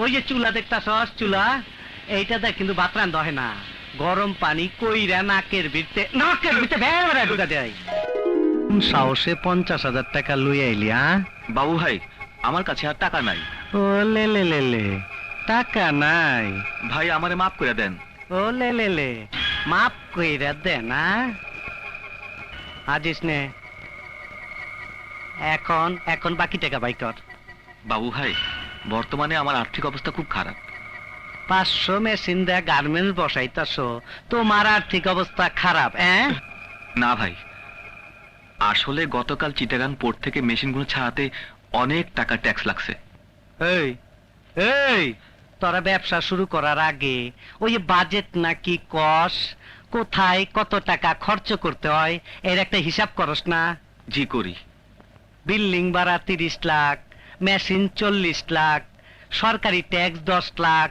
ওই যে চুলা দেখতাছস, চুলা এইটা দেখ কিন্তু ভাত রান্ধা হয় না, গরম পানি কইরা নাকের ভিতরে ভেড়া ঢুকা দেয়। সাহসে 50,000 টাকা লই আইলি? বাবু ভাই, আমার কাছে আর টাকা নাই। ও লে লে লে লে, টাকা নাই? ভাই আমারে মাফ করে দেন। ও লে লে লে, মাপ কইরা দে না। আজিস নে, এখন বাকি টাকা বাই কর। বাবু ভাই, বর্তমানে আমার আর্থিক অবস্থা খুব খারাপ। 500 মেশিন দেয়া গার্মেন্টস বসাইতাছো, তোমার আর্থিক অবস্থা খারাপ? না ভাই, আসলে গতকাল চিটাগাং পোর্ট থেকে মেশিনগুলো ছাড়াতে অনেক টাকা ট্যাক্স লাগছে। এই এই, তোরা ব্যবসা শুরু করার আগে ওই বাজেট নাকি কস, কোথায় কত টাকা খরচ করতে হয় এর একটা হিসাব করস না? জি করি। বিল্ডিং ভাড়া 30 লাখ, মেশিন 40 লাখ, সরকারি ট্যাক্স 10 লাখ,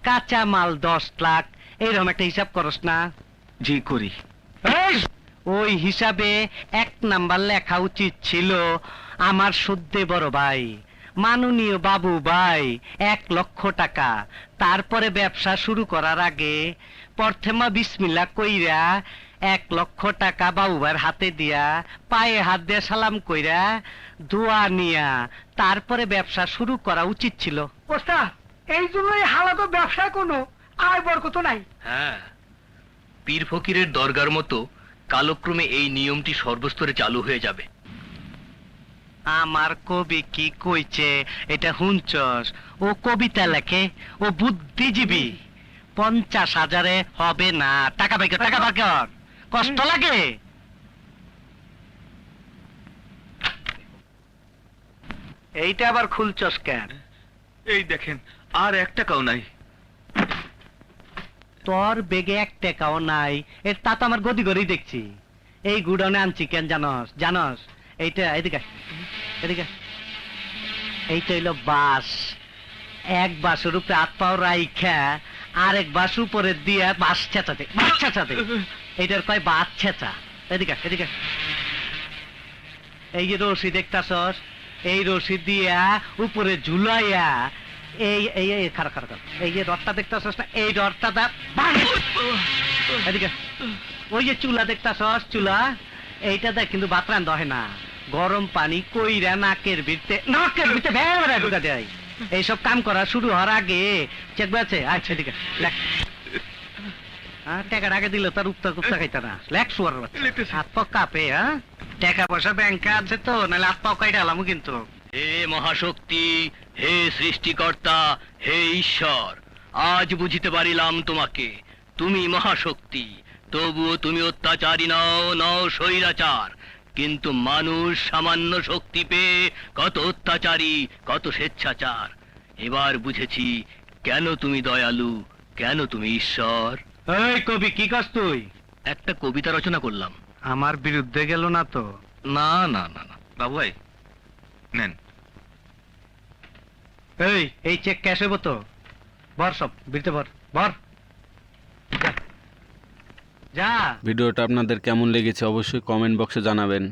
কাঁচা মাল 10 লাখ, এইরকম একটা হিসাব করস না? জি করি। ওই হিসাবে 1 নাম্বার লেখা উচিত ছিল আমার শুদ্ধে বড় ভাই, মাননীয় বাবু ভাই, 1 লক্ষ টাকা। তারপরে ব্যবসা শুরু করার আগে প্রথমে বিসমিল্লাহ কইরা 1 লক্ষ টাকা বাবু ভাইয়ের হাতে দিয়া পায়ে হাত দিয়ে সালাম কইরা দোয়া নিয়া তারপরে ব্যবসা শুরু করা উচিত ছিল। ওস্তাদ, এই জন্যই হালাত ব্যবসায় কোনো আয় বরকত নাই। হ্যাঁ, পীর ফকিরের দরগার মতো কালক্রমে এই নিয়মটি সর্বস্তরে চালু হয়ে যাবে। আমার কবি কি কইছে এটা হুনছস? ও কবিতা লেখে, ও বুদ্ধিজীবী। 50,000-এ হবে না। টাকা পাই কর, টাকা পাই কর, কষ্ট লাগে। এইটা আবার খুলছস কেন? এই দেখেন, আর 1 টাকাও নাই। তোর বেগে 1 টাকাও নাই, এর তা তো আমার গদি গড়েই দেখছি। এই গুডাউনে আনছি কেন জানস? এইটা এদিকে এদিকে, এইটা হইলো বাস। 1 বাসের উপরে হাত পাও রাইখা আরেক বাস উপরে দিয়ে বাস ছেঁচাতে এইটার কয় বাস ছেঁচা। এদিকে এদিকে, এই যে রশি দেখতাছস, এই রশি দিয়া উপরে ঝুলাইয়া এই এই এই খারাপ, এই যে রডটা দেখতাছস না, এই রডটা দা এদিকে। ওই যে চুলা দেখতাছস, চুলা এইটা দেখ কিন্তু ভাত রান্ধা হয় না, গরম পানি কইরা নাকের ভিতরে ভেড়া ঢুকা দেয়। এইসব কাম করা শুরু হওয়ার আগে চেক আছে। আচ্ছা ঠিক আছে, টাকার আগে দিল তার উত্তর কুত্তা খাইতা না, লেখ শুয়ার হাত পাও কাঁপে। টাকা পয়সা ব্যাংকে আছে তো, নাহলে হাত পাও কাইটা আলামু কিন্তু। হে মহাশক্তি, হে সৃষ্টিকর্তা, হে ঈশ্বর, আজ বুঝিতে পারিলাম তোমাকে। তুমি মহাশক্তি, তবুও তুমি অত্যাচারী নও স্বৈরাচার। কিন্তু মানুষ সামান্য শক্তি পেয়ে কত অত্যাচারী, কত স্বেচ্ছাচার। এবার বুঝেছি কেন তুমি দয়ালু, কেন তুমি ঈশ্বর। এই কবি, কি কাজ তুই? একটা কবিতা রচনা করলাম। আমার বিরুদ্ধে গেল না তো? না না না না। বাবু ভাই নেন। এই চেক ক্যাশ হইব তো? ভর সব বিরতে ভর যা। ভিডিওটা আপনাদের কেমন লেগেছে অবশ্যই কমেন্ট বক্সে জানাবেন।